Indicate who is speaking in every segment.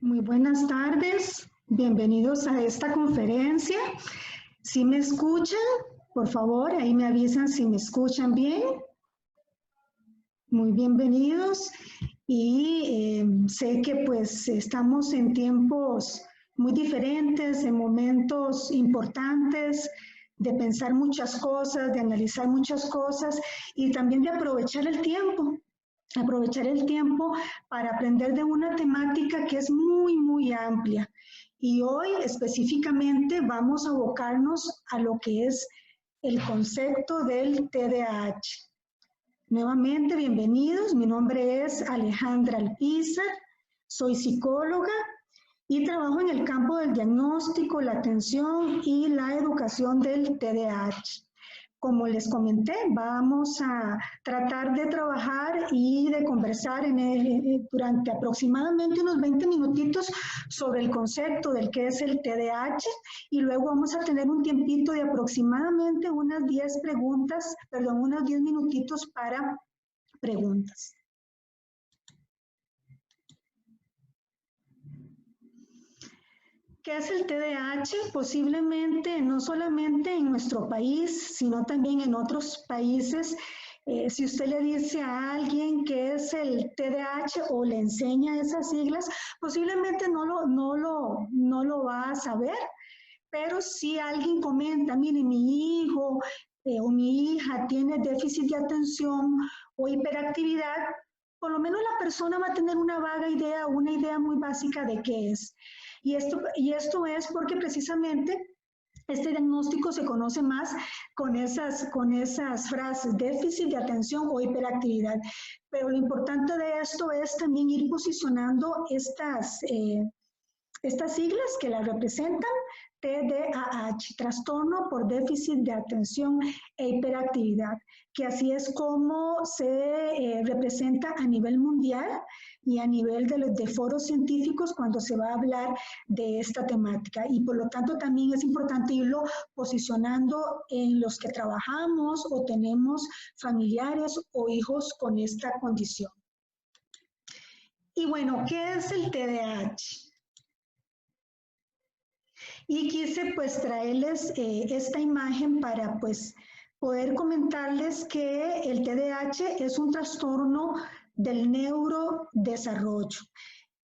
Speaker 1: Muy buenas tardes, bienvenidos a esta conferencia. ¿Sí me escuchan? Por favor, ahí me avisan si me escuchan bien. Muy bienvenidos y sé que pues estamos en tiempos muy diferentes, en momentos importantes de pensar muchas cosas, de analizar muchas cosas y también de aprovechar el tiempo para aprender de una temática que es muy amplia. Y hoy específicamente vamos a abocarnos a lo que es el concepto del TDAH. Nuevamente, bienvenidos. Mi nombre es Alejandra Alpizar, soy psicóloga y trabajo en el campo del diagnóstico, la atención y la educación del TDAH. Como les comenté, vamos a tratar de trabajar y de conversar durante aproximadamente unos 20 minutitos sobre el concepto del que es el TDAH y luego vamos a tener un tiempito de aproximadamente unas 10 minutitos para preguntas. ¿Qué es el TDAH? Posiblemente no solamente en nuestro país, sino también en otros países. Si usted le dice a alguien qué es el TDAH o le enseña esas siglas, posiblemente no lo va a saber, pero si alguien comenta, mire, mi hijo o mi hija tiene déficit de atención o hiperactividad, por lo menos la persona va a tener una vaga idea, una idea muy básica de qué es. Y esto es porque precisamente este diagnóstico se conoce más con esas frases, déficit de atención o hiperactividad. Pero lo importante de esto es también ir posicionando estas siglas que la representan, TDAH, trastorno por déficit de atención e hiperactividad, que así es como se representa a nivel mundial y a nivel de foros científicos cuando se va a hablar de esta temática. Y por lo tanto también es importante irlo posicionando en los que trabajamos o tenemos familiares o hijos con esta condición. Y bueno, ¿qué es el TDAH? Y quise pues traerles esta imagen para pues poder comentarles que el TDAH es un trastorno del neurodesarrollo.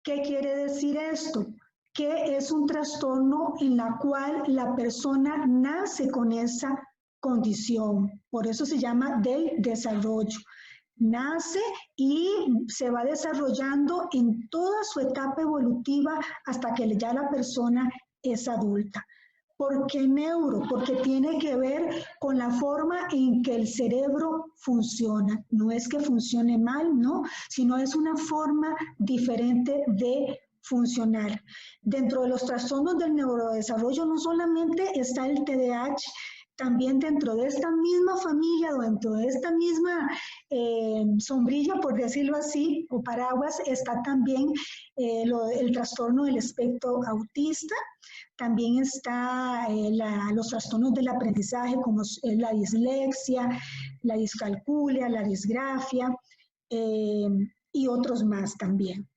Speaker 1: ¿Qué quiere decir esto? Que es un trastorno en la cual la persona nace con esa condición, por eso se llama del desarrollo. Nace y se va desarrollando en toda su etapa evolutiva hasta que ya la persona es adulta. ¿Por qué neuro? Porque tiene que ver con la forma en que el cerebro funciona. No es que funcione mal, ¿no? Sino es una forma diferente de funcionar. Dentro de los trastornos del neurodesarrollo no solamente está el TDAH, también dentro de esta misma familia, dentro de esta misma sombrilla, por decirlo así, o paraguas, está también el trastorno del espectro autista. También está los trastornos del aprendizaje, como es la dislexia, la discalculia, la disgrafia y otros más también.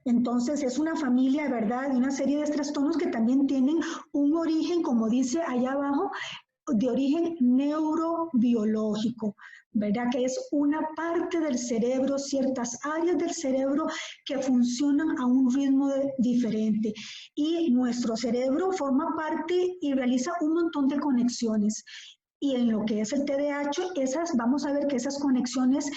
Speaker 1: Entonces es una familia, ¿verdad?, de una serie de trastornos que también tienen un origen, como dice allá abajo, de origen neurobiológico, ¿verdad? Que es una parte del cerebro, ciertas áreas del cerebro que funcionan a un ritmo diferente. Y nuestro cerebro forma parte y realiza un montón de conexiones. Y en lo que es el TDAH, vamos a ver que esas conexiones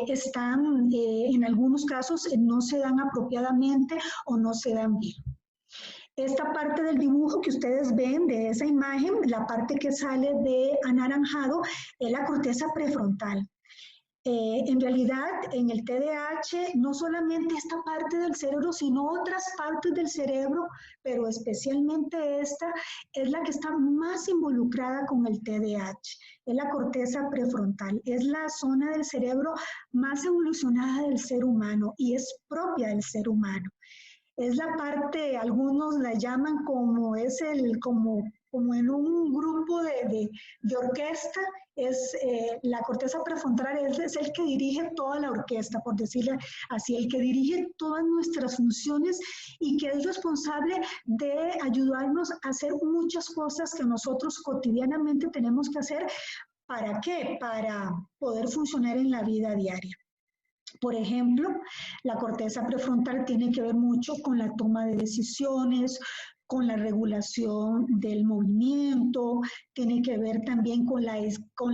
Speaker 1: están, en algunos casos, no se dan apropiadamente o no se dan bien. Esta parte del dibujo que ustedes ven de esa imagen, la parte que sale de anaranjado, es la corteza prefrontal. En realidad, en el TDAH, no solamente esta parte del cerebro, sino otras partes del cerebro, pero especialmente esta es la que está más involucrada con el TDAH, es la corteza prefrontal, es la zona del cerebro más evolucionada del ser humano y es propia del ser humano. Es la parte, algunos la llaman como como en un grupo de orquesta, la corteza prefrontal es el que dirige toda la orquesta, por decirlo así, el que dirige todas nuestras funciones y que es responsable de ayudarnos a hacer muchas cosas que nosotros cotidianamente tenemos que hacer. ¿Para qué? Para poder funcionar en la vida diaria. Por ejemplo, la corteza prefrontal tiene que ver mucho con la toma de decisiones, con la regulación del movimiento, tiene que ver también con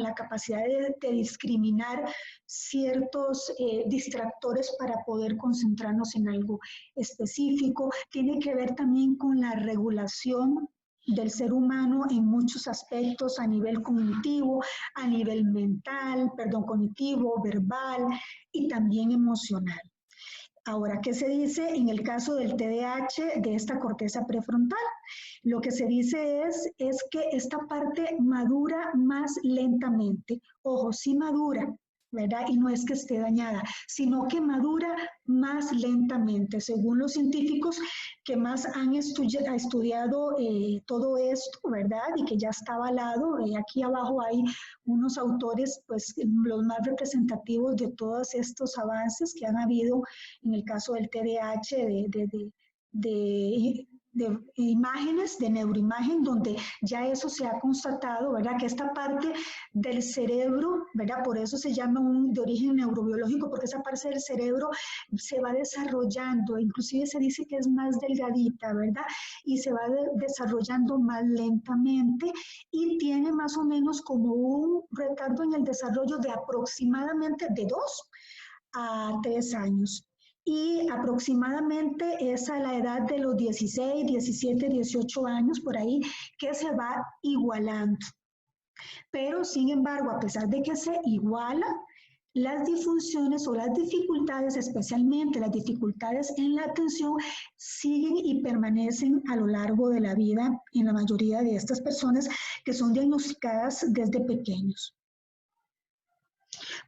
Speaker 1: la capacidad de discriminar ciertos distractores para poder concentrarnos en algo específico, tiene que ver también con la regulación del ser humano en muchos aspectos a nivel cognitivo, a nivel mental, perdón, cognitivo, verbal y también emocional. Ahora, ¿qué se dice en el caso del TDAH de esta corteza prefrontal? Lo que se dice es que esta parte madura más lentamente. Ojo, sí madura, ¿verdad? Y no es que esté dañada, sino que madura más lentamente, según los científicos que más han estudiado todo esto, ¿verdad? Y que ya está avalado. Aquí abajo hay unos autores, pues los más representativos de todos estos avances que han habido en el caso del TDAH, de imágenes, de neuroimagen, donde ya eso se ha constatado, ¿verdad? Que esta parte del cerebro, ¿verdad? Por eso se llama de origen neurobiológico, porque esa parte del cerebro se va desarrollando, inclusive se dice que es más delgadita, ¿verdad? Y se va desarrollando más lentamente y tiene más o menos como un retardo en el desarrollo de aproximadamente de 2 a 3 años. Y aproximadamente es a la edad de los 16, 17, 18 años, por ahí, que se va igualando. Pero, sin embargo, a pesar de que se iguala, las disfunciones o las dificultades, especialmente las dificultades en la atención, siguen y permanecen a lo largo de la vida en la mayoría de estas personas que son diagnosticadas desde pequeños.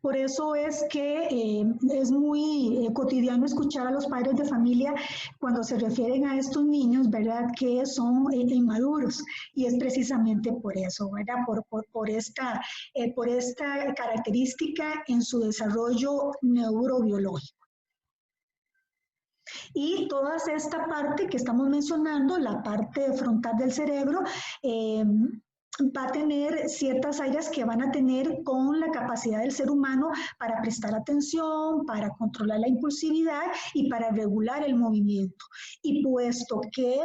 Speaker 1: Por eso es que es muy cotidiano escuchar a los padres de familia cuando se refieren a estos niños, ¿verdad? Que son inmaduros. Y es precisamente por eso, ¿verdad? Por esta característica en su desarrollo neurobiológico. Y toda esta parte que estamos mencionando, la parte frontal del cerebro, va a tener ciertas áreas que van a tener con la capacidad del ser humano para prestar atención, para controlar la impulsividad y para regular el movimiento. Y puesto que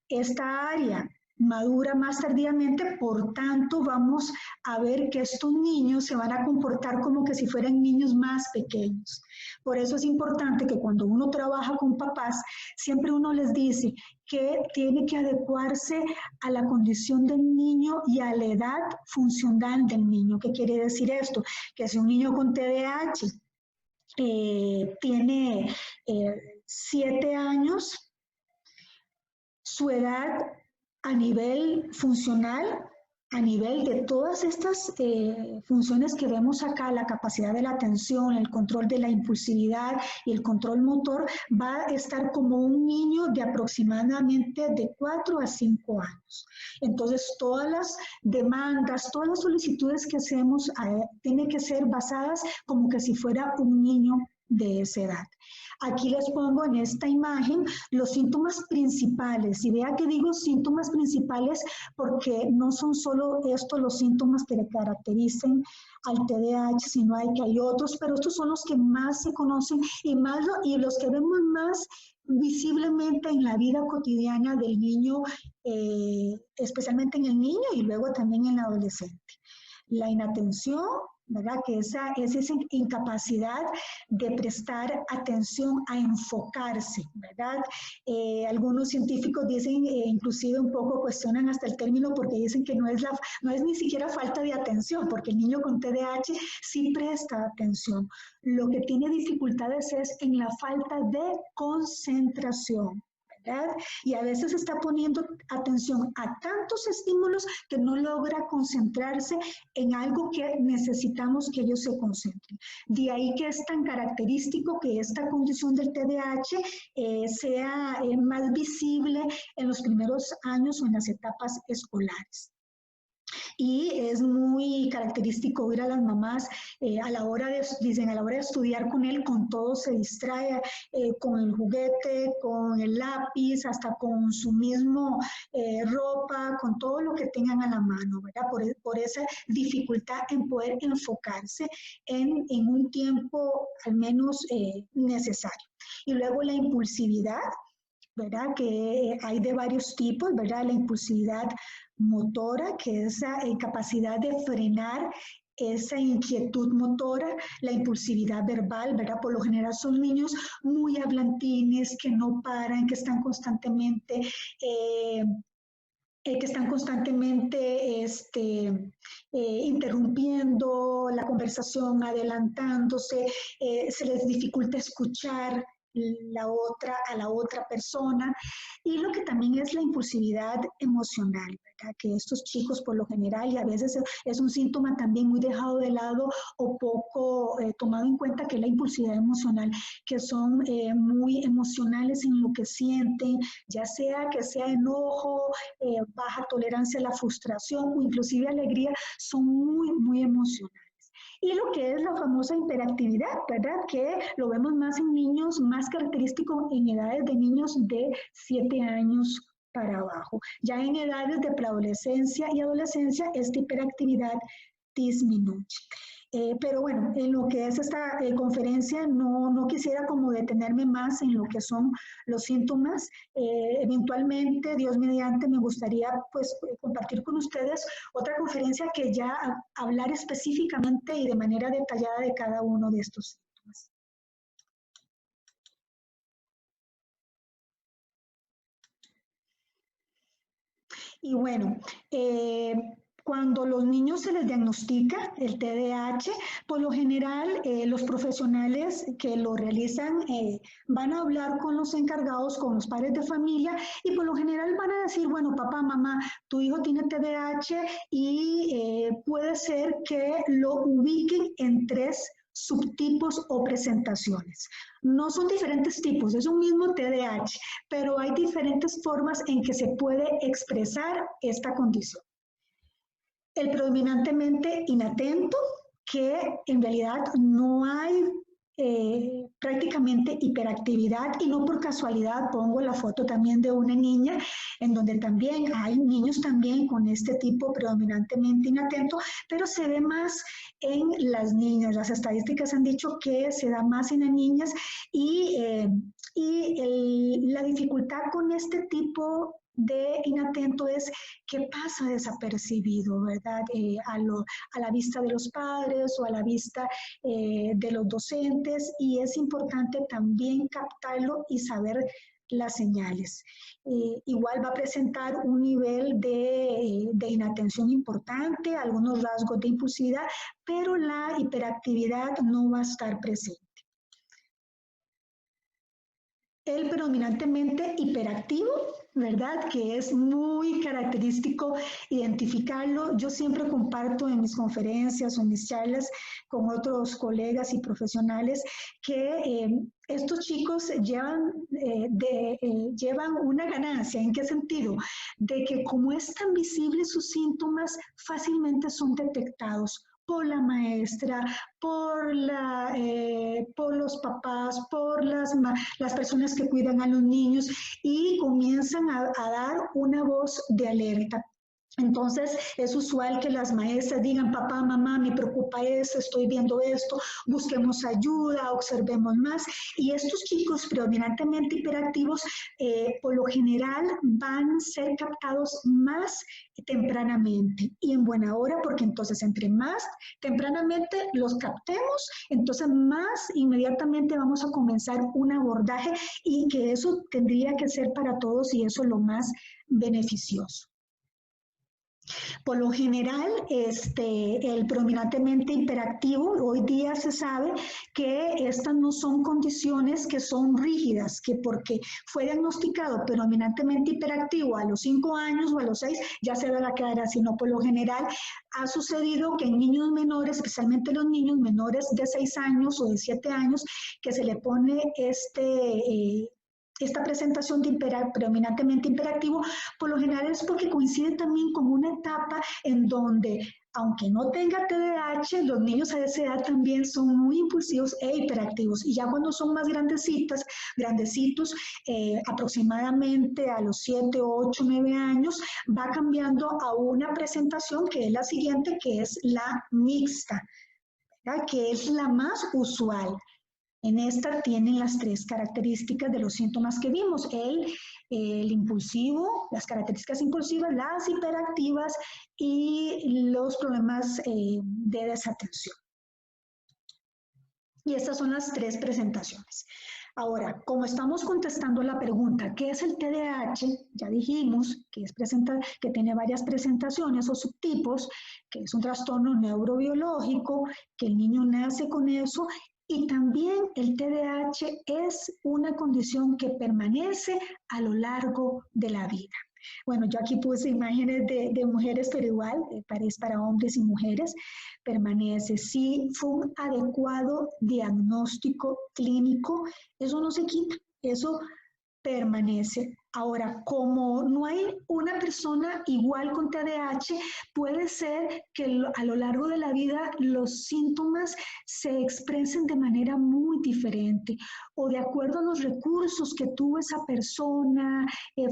Speaker 1: esta área madura más tardíamente, por tanto vamos a ver que estos niños se van a comportar como que si fueran niños más pequeños. Por eso es importante que cuando uno trabaja con papás, siempre uno les dice que tiene que adecuarse a la condición del niño y a la edad funcional del niño. ¿Qué quiere decir esto? Que si un niño con TDAH tiene 7 años, su edad a nivel funcional, a nivel de todas estas funciones que vemos acá, la capacidad de la atención, el control de la impulsividad y el control motor, va a estar como un niño de aproximadamente de 4 a 5 años. Entonces, todas las demandas, todas las solicitudes que hacemos tienen que ser basadas como que si fuera un niño de esa edad. Aquí les pongo en esta imagen los síntomas principales. Y vea que digo síntomas principales porque no son solo estos los síntomas que le caracterizan al TDAH, sino que hay otros, pero estos son los que más se conocen y los que vemos más visiblemente en la vida cotidiana del niño, especialmente en el niño y luego también en el adolescente. La inatención, ¿verdad? Que esa incapacidad de prestar atención, a enfocarse, ¿verdad? Algunos científicos dicen, inclusive un poco cuestionan hasta el término porque dicen que no es ni siquiera falta de atención, porque el niño con TDAH sí presta atención. Lo que tiene dificultades es en la falta de concentración. ¿verdad? Y a veces está poniendo atención a tantos estímulos que no logra concentrarse en algo que necesitamos que ellos se concentren. De ahí que es tan característico que esta condición del TDAH sea más visible en los primeros años o en las etapas escolares. Y es muy característico ver a las mamás a la hora de, dicen, a la hora de estudiar con él, con todo se distrae, con el juguete, con el lápiz, hasta con su mismo ropa, con todo lo que tengan a la mano, ¿verdad? Por esa dificultad en poder enfocarse en un tiempo al menos necesario. Y luego la impulsividad, ¿verdad? Que hay de varios tipos, ¿verdad? La impulsividad motora, que es esa capacidad de frenar esa inquietud motora, la impulsividad verbal, ¿verdad? Por lo general son niños muy hablantines, que no paran, que están constantemente interrumpiendo la conversación, adelantándose, se les dificulta escuchar a la otra persona, y lo que también es la impulsividad emocional, ¿verdad? Que estos chicos por lo general, y a veces es un síntoma también muy dejado de lado o poco tomado en cuenta, que es la impulsividad emocional, que son muy emocionales en lo que sienten, ya sea que sea enojo, baja tolerancia a la frustración o inclusive alegría, son muy, muy emocionales. Y lo que es la famosa hiperactividad, ¿verdad? Que lo vemos más en niños, más característico en edades de niños de 7 años para abajo. Ya en edades de preadolescencia y adolescencia, esta hiperactividad disminuye. Pero bueno, en lo que es esta conferencia no quisiera como detenerme más en lo que son los síntomas. Eventualmente, Dios mediante, me gustaría pues compartir con ustedes otra conferencia que ya hablar específicamente y de manera detallada de cada uno de estos síntomas. Y bueno, cuando los niños se les diagnostica el TDAH, por lo general los profesionales que lo realizan van a hablar con los encargados, con los padres de familia, y por lo general van a decir, bueno, papá, mamá, tu hijo tiene TDAH y puede ser que lo ubiquen en 3 subtipos o presentaciones. No son diferentes tipos, es un mismo TDAH, pero hay diferentes formas en que se puede expresar esta condición. El predominantemente inatento, que en realidad no hay prácticamente hiperactividad, y no por casualidad pongo la foto también de una niña en donde también hay niños también con este tipo predominantemente inatento, pero se ve más en las niñas. Las estadísticas han dicho que se da más en las niñas, y la dificultad con este tipo de inatento es que pasa desapercibido, ¿verdad? A la vista de los padres o a la vista de los docentes, y es importante también captarlo y saber las señales. Igual va a presentar un nivel de inatención importante, algunos rasgos de impulsividad, pero la hiperactividad no va a estar presente. El predominantemente hiperactivo, ¿verdad? Que es muy característico identificarlo. Yo siempre comparto en mis conferencias o en mis charlas con otros colegas y profesionales que estos chicos llevan una ganancia. ¿En qué sentido? De que como es tan visible sus síntomas, fácilmente son detectados por la maestra, por los papás, por las personas que cuidan a los niños, y comienzan a dar una voz de alerta. Entonces es usual que las maestras digan, papá, mamá, me preocupa esto, estoy viendo esto, busquemos ayuda, observemos más. Y estos chicos predominantemente hiperactivos, por lo general van a ser captados más tempranamente y en buena hora, porque entonces entre más tempranamente los captemos, entonces más inmediatamente vamos a comenzar un abordaje, y que eso tendría que ser para todos, y eso es lo más beneficioso. Por lo general, el predominantemente hiperactivo, hoy día se sabe que estas no son condiciones que son rígidas, que porque fue diagnosticado predominantemente hiperactivo a los 5 años o a los 6, ya se va a quedar así, no, por lo general ha sucedido que en niños menores, especialmente los niños menores de 6 años o de 7 años, que se le pone esta presentación de predominantemente hiperactivo, por lo general es porque coincide también con una etapa en donde, aunque no tenga TDAH, los niños a esa edad también son muy impulsivos e hiperactivos. Y ya cuando son más grandecitos, aproximadamente a los 7, 8, 9 años, va cambiando a una presentación que es la siguiente, que es la mixta, ¿verdad? Que es la más usual. En esta tienen las 3 características de los síntomas que vimos, el impulsivo, las características impulsivas, las hiperactivas y los problemas de desatención. Y estas son las 3 presentaciones. Ahora, como estamos contestando la pregunta, ¿qué es el TDAH? Ya dijimos que, que tiene varias presentaciones o subtipos, que es un trastorno neurobiológico, que el niño nace con eso. Y también el TDAH es una condición que permanece a lo largo de la vida. Bueno, yo aquí puse imágenes de mujeres, pero igual, es para hombres y mujeres, permanece. Si fue un adecuado diagnóstico clínico, eso no se quita, eso permanece. Ahora, como no hay una persona igual con TDAH, puede ser que a lo largo de la vida los síntomas se expresen de manera muy diferente o de acuerdo a los recursos que tuvo esa persona,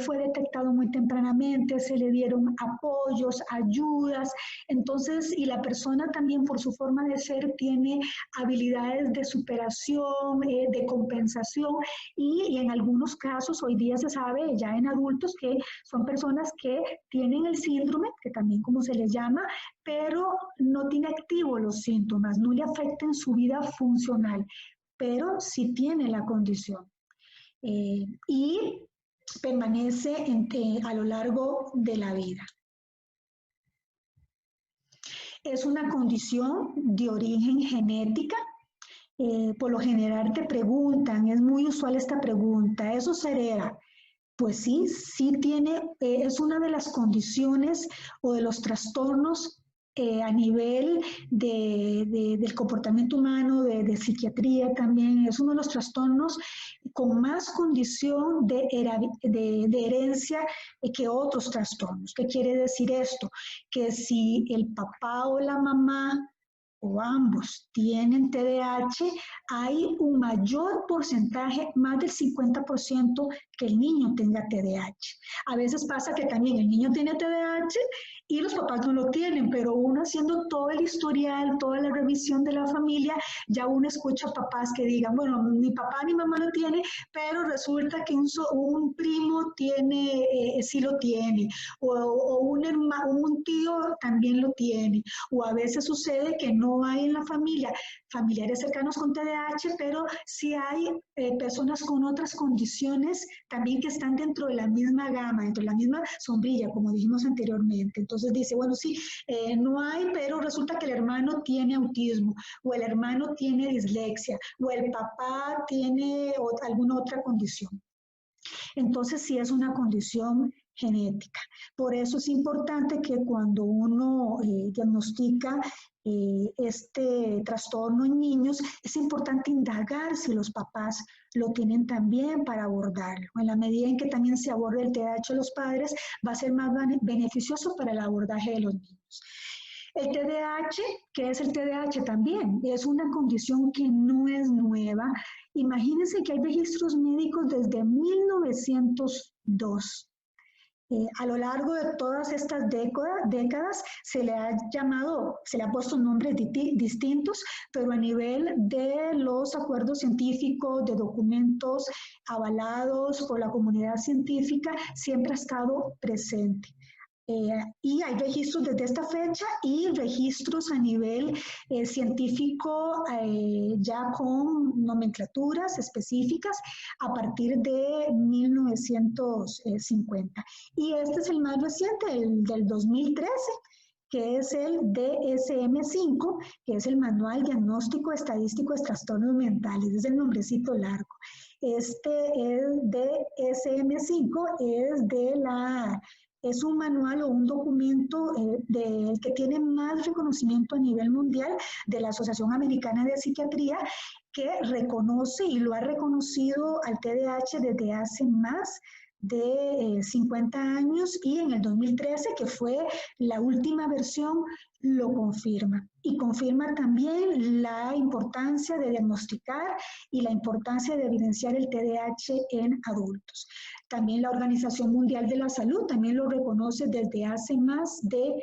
Speaker 1: fue detectado muy tempranamente, se le dieron apoyos, ayudas, entonces, y la persona también por su forma de ser tiene habilidades de superación, de compensación y en algunos casos hoy día se sabe ya en adultos que son personas que tienen el síndrome, que también como se les llama, pero no tiene activos los síntomas, no le afectan su vida funcional, pero sí tiene la condición. Y permanece a lo largo de la vida. Es una condición de origen genética. Por lo general te preguntan, es muy usual esta pregunta, ¿eso se hereda? Pues sí, sí tiene, es una de las condiciones o de los trastornos a nivel del comportamiento humano, de psiquiatría también, es uno de los trastornos con más condición de herencia que otros trastornos. ¿Qué quiere decir esto? Que si el papá o la mamá o ambos tienen TDAH, hay un mayor porcentaje, más del 50%, que el niño tenga TDAH. A veces pasa que también el niño tiene TDAH y los papás no lo tienen, pero uno haciendo todo el historial, toda la revisión de la familia, ya uno escucha papás que digan, bueno, mi papá ni mamá lo tiene, pero resulta que un primo tiene, sí lo tiene, o un tío también lo tiene, o a veces sucede que no hay en la familia familiares cercanos con TDAH, pero sí hay personas con otras condiciones también que están dentro de la misma gama, dentro de la misma sombrilla, como dijimos anteriormente. Entonces dice, bueno, sí, no hay, pero resulta que el hermano tiene autismo, o el hermano tiene dislexia, o el papá tiene alguna otra condición. Entonces sí es una condición genética. Por eso es importante que cuando uno diagnostica este trastorno en niños, es importante indagar si los papás lo tienen también para abordarlo. En la medida en que también se aborde el TDAH de los padres, va a ser más beneficioso para el abordaje de los niños. El TDAH, ¿qué es el TDAH también? Es una condición que no es nueva. Imagínense que hay registros médicos desde 1902. A lo largo de todas estas décadas se le ha puesto nombres distintos, pero a nivel de los acuerdos científicos, de documentos avalados por la comunidad científica, siempre ha estado presente. Y hay registros desde esta fecha y registros a nivel científico ya con nomenclaturas específicas a partir de 1950. Y este es el más reciente, el del 2013, que es el DSM-5, que es el Manual Diagnóstico Estadístico de Trastornos Mentales, es el nombrecito largo. El DSM-5 es un manual o un documento que tiene más reconocimiento a nivel mundial de la Asociación Americana de Psiquiatría, que reconoce y lo ha reconocido al TDAH desde hace más de 50 años, y en el 2013, que fue la última versión, lo confirma. Y confirma también la importancia de diagnosticar y la importancia de evidenciar el TDAH en adultos. También la Organización Mundial de la Salud también lo reconoce desde hace más de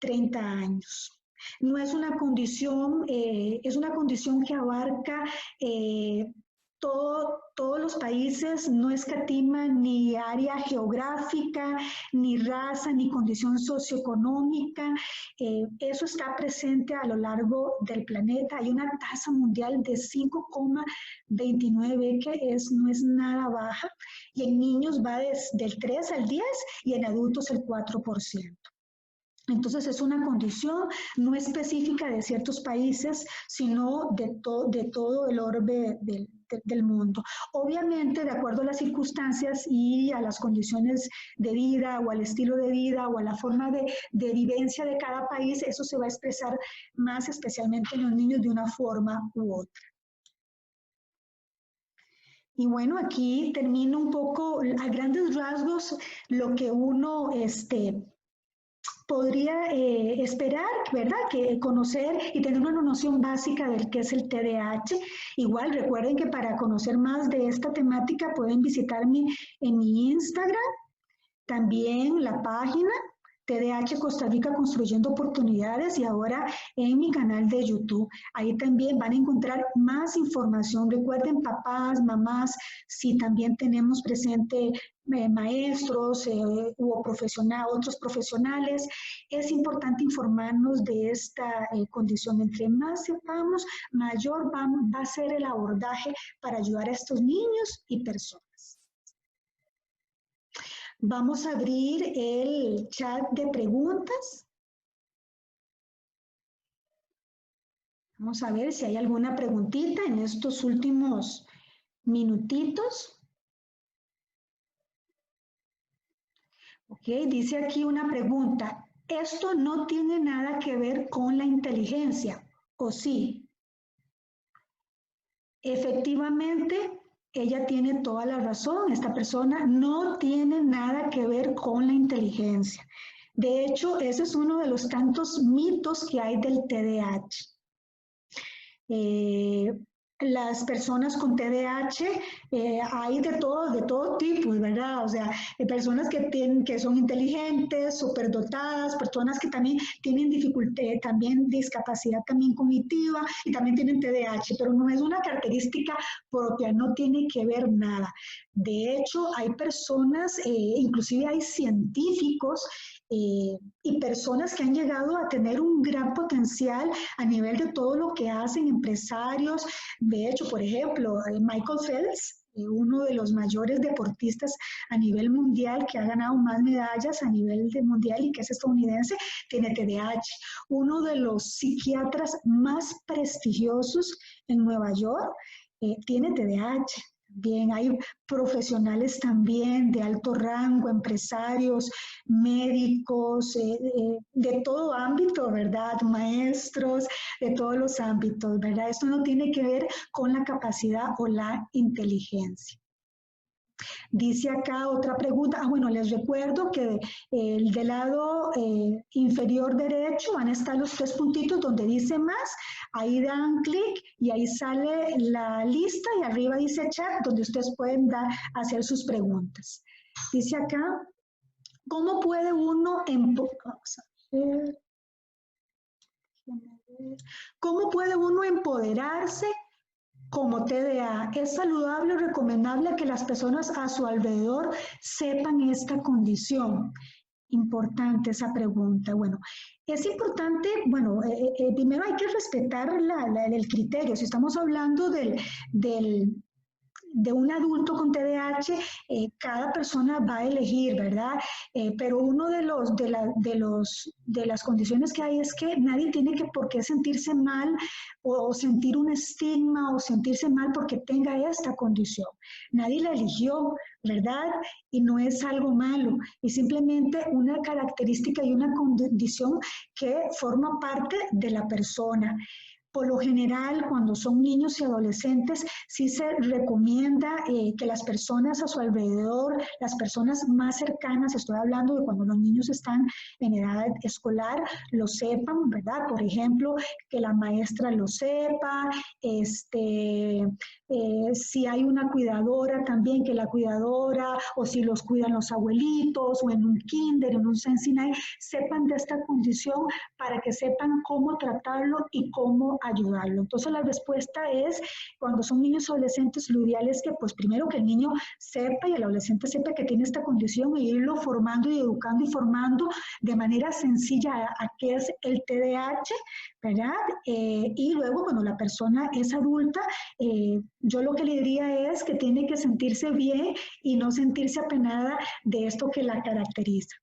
Speaker 1: 30 años. No es una condición, es una condición que abarca todos los países, no escatima ni área geográfica, ni raza, ni condición socioeconómica. Eso está presente a lo largo del planeta. Hay una tasa mundial de 5,29, que no es nada baja, y en niños va del 3 al 10 y en adultos el 4%. Entonces es una condición no específica de ciertos países, sino de todo el orbe del mundo. Obviamente, de acuerdo a las circunstancias y a las condiciones de vida o al estilo de vida o a la forma de vivencia de cada país, eso se va a expresar más especialmente en los niños de una forma u otra. Y bueno, aquí termino un poco a grandes rasgos lo que uno podría esperar, ¿verdad? Que conocer y tener una noción básica del que es el TDAH. Igual recuerden que para conocer más de esta temática pueden visitarme en mi Instagram, también la página TDAH Costa Rica Construyendo Oportunidades, y ahora en mi canal de YouTube. Ahí también van a encontrar más información. Recuerden, papás, mamás, si también tenemos presente maestros u otros profesionales, es importante informarnos de esta condición. Entre más sepamos, mayor va a ser el abordaje para ayudar a estos niños y personas. Vamos a abrir el chat de preguntas. Vamos a ver si hay alguna preguntita en estos últimos minutitos. Ok, dice aquí una pregunta. ¿Esto no tiene nada que ver con la inteligencia, o sí? Efectivamente, ella tiene toda la razón. Esta persona no tiene nada que ver con la inteligencia. De hecho, ese es uno de los tantos mitos que hay del TDAH. Las personas con TDAH, hay de todo tipo, ¿verdad? O sea, personas que son inteligentes, superdotadas, personas que también tienen dificultad, también discapacidad también cognitiva y también tienen TDAH, pero no es una característica propia, no tiene que ver nada. De hecho, hay personas, inclusive hay científicos y personas que han llegado a tener un gran potencial a nivel de todo lo que hacen, empresarios. De hecho, por ejemplo, Michael Phelps, uno de los mayores deportistas a nivel mundial, que ha ganado más medallas a nivel mundial y que es estadounidense, tiene TDAH. Uno de los psiquiatras más prestigiosos en Nueva York tiene TDAH. Bien, hay profesionales también de alto rango, empresarios, médicos, de todo ámbito, ¿verdad? Maestros, de todos los ámbitos, ¿verdad? Esto no tiene que ver con la capacidad o la inteligencia. Dice acá otra pregunta. Bueno, les recuerdo que del lado inferior derecho van a estar los 3 puntitos donde dice más. Ahí dan clic y ahí sale la lista y arriba dice chat, donde ustedes pueden hacer sus preguntas. Dice acá, ¿cómo puede uno empoderarse como TDA? ¿Es saludable o recomendable que las personas a su alrededor sepan esta condición? importante esa pregunta. Bueno, es importante, bueno, primero hay que respetar el criterio. Si estamos hablando del, de un adulto con TDAH, cada persona va a elegir, ¿verdad? Pero uno de las condiciones que hay es que nadie tiene que por qué sentirse mal o sentir un estigma o sentirse mal porque tenga esta condición. Nadie la eligió, ¿verdad? Y no es algo malo, es simplemente una característica y una condición que forma parte de la persona. Por lo general, cuando son niños y adolescentes, sí se recomienda que las personas a su alrededor, las personas más cercanas, estoy hablando de cuando los niños están en edad escolar, lo sepan, ¿verdad? Por ejemplo, que la maestra lo sepa, si hay una cuidadora también, que la cuidadora, o si los cuidan los abuelitos, o en un kinder, en un Sensinay, sepan de esta condición para que sepan cómo tratarlo y cómo ayudarlo. Entonces la respuesta es, cuando son niños o adolescentes, lo ideal es que pues primero que el niño sepa y el adolescente sepa que tiene esta condición e irlo formando y educando y formando de manera sencilla a qué es el TDAH, ¿verdad? Y luego cuando la persona es adulta, yo lo que le diría es que tiene que sentirse bien y no sentirse apenada de esto que la caracteriza.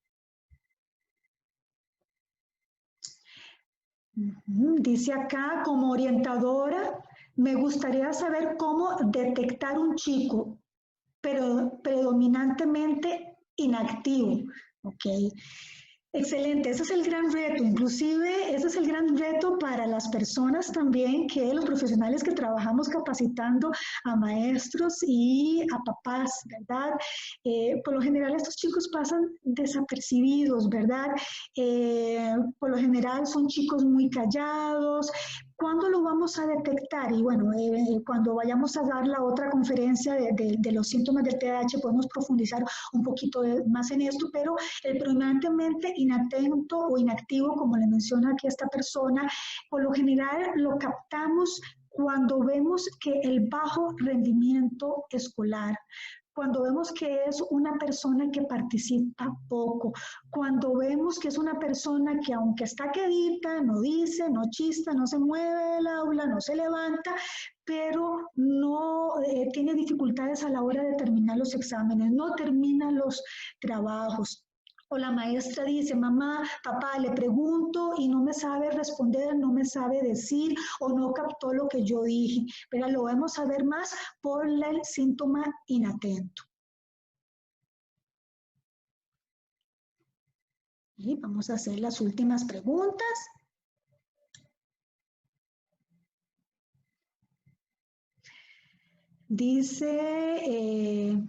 Speaker 1: Dice acá, como orientadora, me gustaría saber cómo detectar un chico, pero predominantemente inactivo. ¿Ok? Excelente, ese es el gran reto, inclusive ese es el gran reto para las personas también, que los profesionales que trabajamos capacitando a maestros y a papás, ¿verdad? Por lo general estos chicos pasan desapercibidos, ¿verdad? Por lo general son chicos muy callados. ¿Cuándo lo vamos a detectar? Y bueno, cuando vayamos a dar la otra conferencia de los síntomas del TDAH podemos profundizar un poquito más en esto, pero el predominantemente inatento o inactivo, como le menciona aquí esta persona, por lo general lo captamos cuando vemos que el bajo rendimiento escolar, cuando vemos que es una persona que participa poco, cuando vemos que es una persona que aunque está quedita, no dice, no chista, no se mueve del aula, no se levanta, pero no tiene dificultades a la hora de terminar los exámenes, no termina los trabajos. O la maestra dice, mamá, papá, le pregunto y no me sabe responder, no me sabe decir o no captó lo que yo dije. Pero lo vamos a ver más por el síntoma inatento. Y vamos a hacer las últimas preguntas. Dice...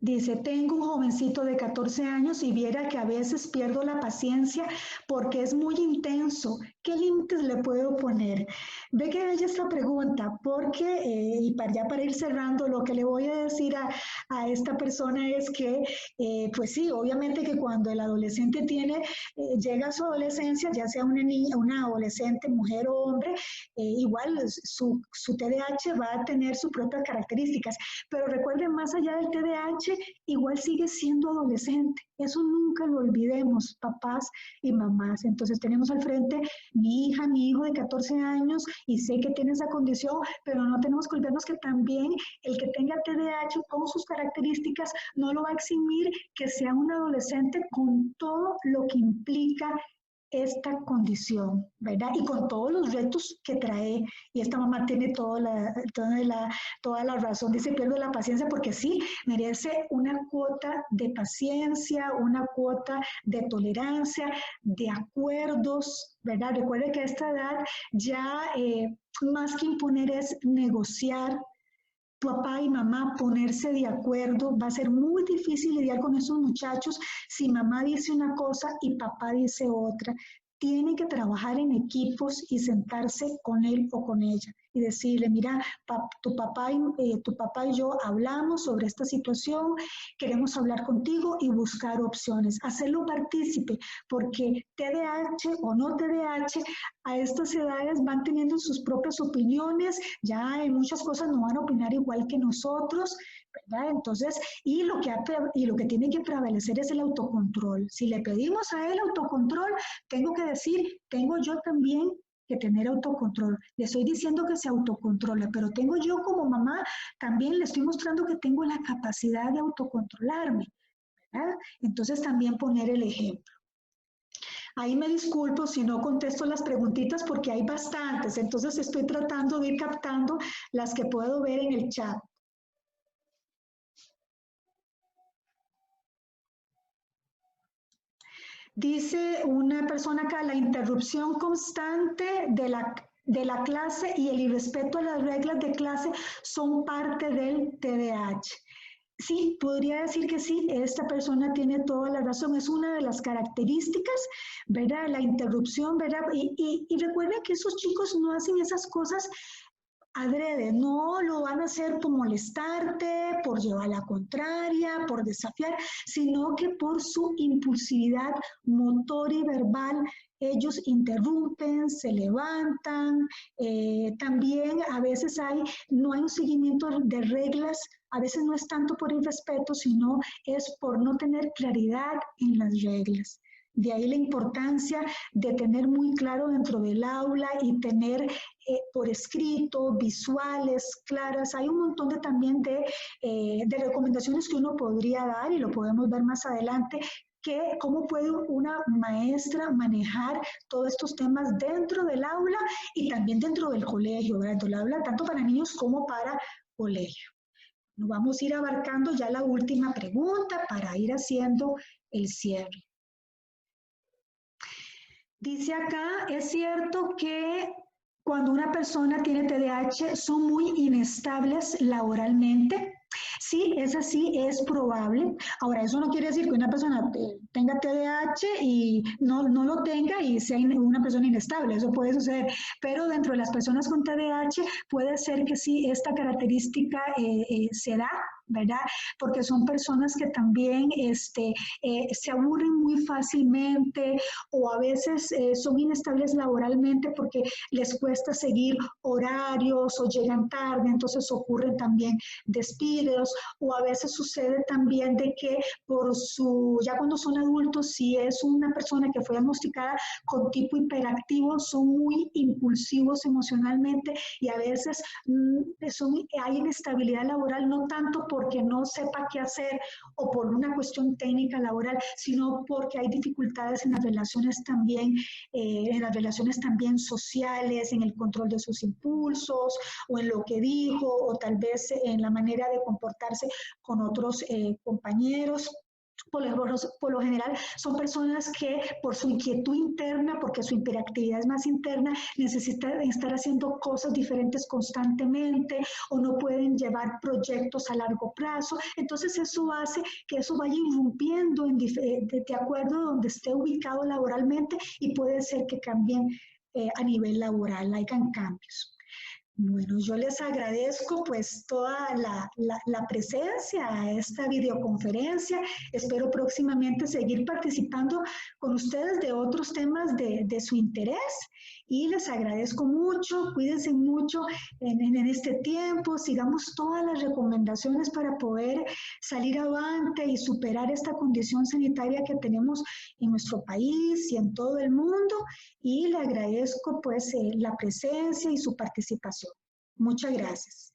Speaker 1: Dice, tengo un jovencito de 14 años y viera que a veces pierdo la paciencia porque es muy intenso. ¿Qué límites le puedo poner? Ve que bella esta pregunta, porque, y ya para ir cerrando, lo que le voy a decir a esta persona es que, pues sí, obviamente que cuando el adolescente llega a su adolescencia, ya sea una niña, una adolescente, mujer o hombre, igual su TDAH va a tener sus propias características. Pero recuerden, más allá del TDAH, igual sigue siendo adolescente. Eso nunca lo olvidemos, papás y mamás. Entonces tenemos al frente mi hija, mi hijo de 14 años y sé que tiene esa condición, pero no tenemos que olvidarnos que también el que tenga TDAH con sus características no lo va a eximir que sea un adolescente con todo lo que implica esta condición, ¿verdad? Y con todos los retos que trae, y esta mamá tiene toda la razón, dice, pierdo la paciencia porque sí, merece una cuota de paciencia, una cuota de tolerancia, de acuerdos, ¿verdad? Recuerde que a esta edad ya más que imponer es negociar, papá y mamá ponerse de acuerdo. Va a ser muy difícil lidiar con esos muchachos si mamá dice una cosa y papá dice otra. Tienen que trabajar en equipos y sentarse con él o con ella y decirle, mira, tu papá y yo hablamos sobre esta situación, queremos hablar contigo y buscar opciones, hacerlo partícipe, porque TDAH o no TDAH, a estas edades van teniendo sus propias opiniones, ya en muchas cosas no van a opinar igual que nosotros, ¿verdad? Entonces, y lo que tiene que prevalecer es el autocontrol. Si le pedimos a él autocontrol, tengo que decir, tengo yo también que tener autocontrol. Le estoy diciendo que se autocontrole, pero tengo yo como mamá, también le estoy mostrando que tengo la capacidad de autocontrolarme, ¿verdad? Entonces también poner el ejemplo. Ahí me disculpo si no contesto las preguntitas porque hay bastantes, entonces estoy tratando de ir captando las que puedo ver en el chat. Dice una persona acá, la interrupción constante de la clase y el irrespeto a las reglas de clase son parte del TDAH. Sí, podría decir que sí, esta persona tiene toda la razón, es una de las características, ¿verdad? La interrupción, ¿verdad? Y recuerden que esos chicos no hacen esas cosas adrede, no lo van a hacer por molestarte, por llevar la contraria, por desafiar, sino que por su impulsividad motora y verbal, ellos interrumpen, se levantan, también a veces no hay un seguimiento de reglas, a veces no es tanto por el respeto, sino es por no tener claridad en las reglas. De ahí la importancia de tener muy claro dentro del aula y tener por escrito, visuales claras. Hay un montón también de recomendaciones que uno podría dar y lo podemos ver más adelante, que cómo puede una maestra manejar todos estos temas dentro del aula y también dentro del colegio, ¿verdad? Dentro del aula, tanto para niños como para colegio. Nos vamos a ir abarcando ya la última pregunta para ir haciendo el cierre. Dice acá, es cierto que cuando una persona tiene TDAH son muy inestables laboralmente. Sí, es así, es probable. Ahora, eso no quiere decir que una persona tenga TDAH y no lo tenga y sea una persona inestable, eso puede suceder, pero dentro de las personas con TDAH puede ser que sí, esta característica se da, ¿verdad? Porque son personas que también se aburren muy fácilmente o a veces son inestables laboralmente porque les cuesta seguir horarios o llegan tarde, entonces ocurren también despidos o a veces sucede también de que ya cuando son adultos, si es una persona que fue diagnosticada con tipo hiperactivo, son muy impulsivos emocionalmente y a veces hay inestabilidad laboral no tanto porque no sepa qué hacer o por una cuestión técnica laboral, sino porque hay dificultades en las relaciones también sociales, en el control de sus impulsos o en lo que dijo o tal vez en la manera de comportarse con otros compañeros. Por lo general son personas que por su inquietud interna, porque su hiperactividad es más interna, necesitan estar haciendo cosas diferentes constantemente o no pueden llevar proyectos a largo plazo. Entonces eso hace que eso vaya irrumpiendo de acuerdo a donde esté ubicado laboralmente y puede ser que cambien a nivel laboral, hayan cambios. Bueno, yo les agradezco pues toda la presencia a esta videoconferencia. Espero próximamente seguir participando con ustedes de otros temas de su interés y les agradezco mucho. Cuídense mucho en este tiempo. Sigamos todas las recomendaciones para poder salir avante y superar esta condición sanitaria que tenemos en nuestro país y en todo el mundo. Y le agradezco pues la presencia y su participación. Muchas gracias.